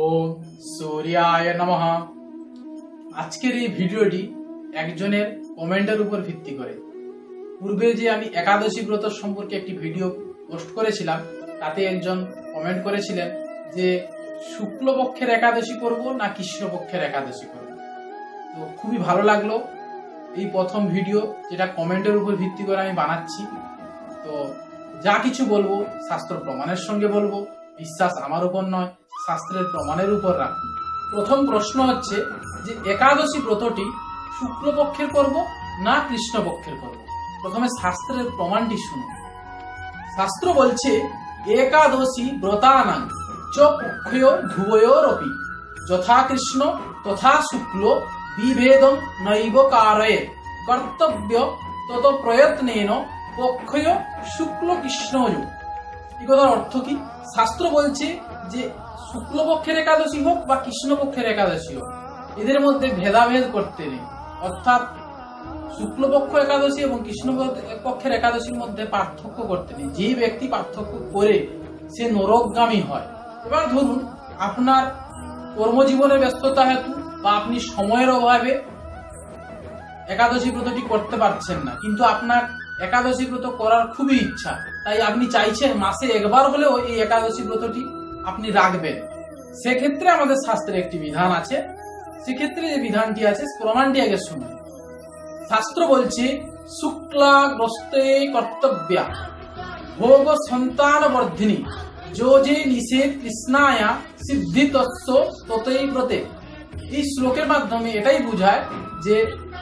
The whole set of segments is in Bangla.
ওম সূর্যায় নমঃ। আজকের এই ভিডিওটি একজনের কমেন্টের উপর ভিত্তি করে। পূর্বে যে আমি একাদশী ব্রত সম্পর্কে একটি ভিডিও পোস্ট করেছিলাম, তাতে একজন কমেন্ট করেছিলেন যে শুক্লপক্ষের একাদশী করব না কৃষ্ণপক্ষের একাদশী করব। তো খুবই ভালো লাগলো এই প্রথম ভিডিও, যেটা কমেন্টের উপর ভিত্তি করে আমি বানাচ্ছি। তো যা কিছু বলবো শাস্ত্র প্রমাণের সঙ্গে বলবো, বিশ্বাস আমার উপর নয়, শাস্ত্রের প্রমাণের উপর রাখুন। প্রথম প্রশ্ন হচ্ছে যে একাদশী ব্রতটি শুক্লপক্ষের করব না কৃষ্ণপক্ষের করব। প্রথমে শাস্ত্রের প্রমাণটি শুনুন। শাস্ত্র বলছে একাদশী ব্রতানাং চ পক্ষয় ধুবয়োরপি যথা কৃষ্ণ তথা শুক্ল বিভেদং নৈব কারয়ে কর্তব্য তত প্রয়ত্নেন পক্ষয় শুক্ল কৃষ্ণযোগ। এই কথার অর্থ কি? শাস্ত্র বলছে যে শুক্লপক্ষের একাদশী হোক বা কৃষ্ণপক্ষের একাদশী হোক, এদের মধ্যে ভেদাভেদ করতে নেই। অর্থাৎ শুক্লপক্ষ একাদশী এবং কৃষ্ণপক্ষের একাদশীর মধ্যে পার্থক্য করতে নেই। যে ব্যক্তি পার্থক্য করে সে নরকগামী হয়। এবার ধরুন আপনার কর্মজীবনের ব্যস্ততা হেতু বা আপনি সময়ের অভাবে একাদশী ব্রতটি করতে পারছেন না, কিন্তু আপনার একাদশী ব্রত করার খুবই ইচ্ছা, তাই আপনি চাইছেন মাসে একবার হলেও এই একাদশী ব্রতটি আপনি রাখবেন। সেক্ষেত্রে আমাদের শাস্ত্রে একটি বিধান আছে। সেক্ষেত্রে যে বিধানটি আছে প্রমাণটি আগে শুনুন। শাস্ত্র বলছে শুক্লাগ্রস্তে কর্তব্যা ভোগ সন্তান বর্ধিনী যোজে নিষেধ কৃষ্ণায়া সিদ্ধি তস্য ততই ব্রতে। এই শ্লোকের মাধ্যমে এটাই বোঝায় যে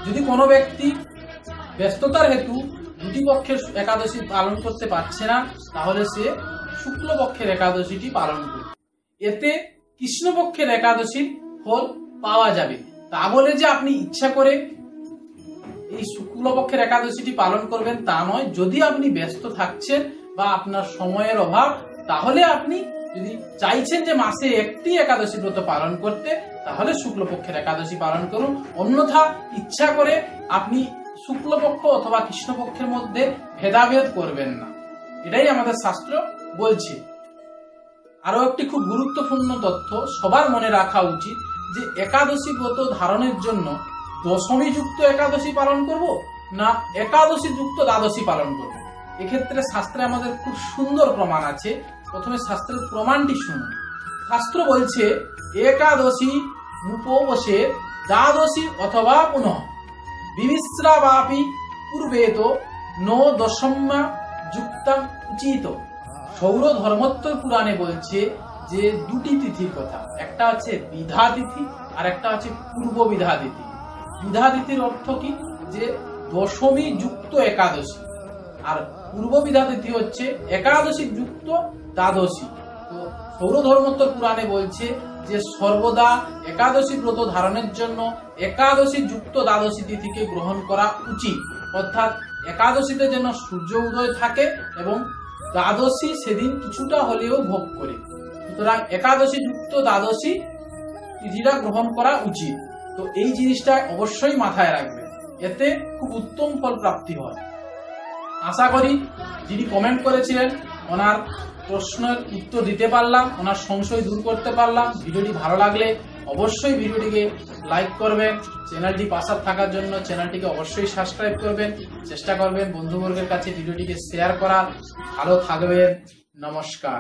যদি কোনো ব্যক্তি ব্যস্ততার হেতু দুটি পক্ষের একাদশী পালন করতে পারছে না, তাহলে সে শুক্লপক্ষের একাদশীটি পালন করবে। এতে কৃষ্ণপক্ষের একাদশীর ফল পাওয়া যাবে। তা বলে যে আপনি ইচ্ছা করে এই শুক্লপক্ষের একাদশীটি পালন করবেন তা নয়। যদি আপনি ব্যস্ত থাকছেন বা আপনার সময়ের অভাব, তাহলে আপনি যদি চাইছেন যে মাসে একটি একাদশী ব্রত পালন করতে, তাহলে শুক্লপক্ষের একাদশী পালন করুন। অন্যথা ইচ্ছা করে আপনি শুক্লপক্ষ অথবা কৃষ্ণপক্ষের মধ্যে ভেদাভেদ করবেন না। এটাই আমাদের শাস্ত্র বলছে। আরো একটি খুব গুরুত্বপূর্ণ তথ্য সবার মনে রাখা উচিত যে একাদশী ব্রত ধারণের জন্য দশমী যুক্ত একাদশী পালন করব না একাদশী যুক্ত দ্বাদশী পালন করব। এক্ষেত্রে শাস্ত্রে আমাদের খুব সুন্দর প্রমাণ আছে। প্রথমে শাস্ত্রের প্রমাণটি শুনুন। শাস্ত্র বলছে একাদশী উপবসের দ্বাদশী অথবা পুনঃ বিমিশ্রাবাপি পূর্বেত নো দশম্যা যুক্তাং উচিত। সৌর ধর্মোত্তর পুরাণে বলছে যে দুটি তিথির কথা, একটা হচ্ছে বিধা তিথি আর একটা হচ্ছে পূর্ব বিধা তিথি। বিধা তিথির অর্থ কি? যে দশমী যুক্ত একাদশী, আর পূর্ব বিধা তিথি হচ্ছে একাদশী যুক্ত দ্বাদশী। তো সৌর ধর্মোত্তর পুরাণে বলছে যে সর্বদা একাদশী ব্রত ধারণের জন্য একাদশী যুক্ত দ্বাদশী তিথিকে গ্রহণ করা উচিত। অর্থাৎ একাদশীতে যেন সূর্য উদয় থাকে এবং দ্বাদশী সেদিন কিছুটা হলেও ভোগ করে। সুতরাং একাদশী যুক্ত দ্বাদশী তিথিটা গ্রহণ করা উচিত। তো এই জিনিসটা অবশ্যই মাথায় রাখবেন, এতে খুব উত্তম ফল প্রাপ্তি হয়। আশা করি যিনি কমেন্ট করেছিলেন ওনার প্রশ্নের উত্তর দিতে পারলাম, ওনার সংশয় দূর করতে পারলাম। ভিডিওটি ভালো লাগলে অবশ্যই ভিডিওটিকে লাইক করবেন। চ্যানেলটি পাশে থাকার জন্য চ্যানেলটিকে অবশ্যই সাবস্ক্রাইব করবেন। চেষ্টা করবেন বন্ধুবর্গের কাছে ভিডিওটিকে শেয়ার করার। ভালো থাকবেন। নমস্কার।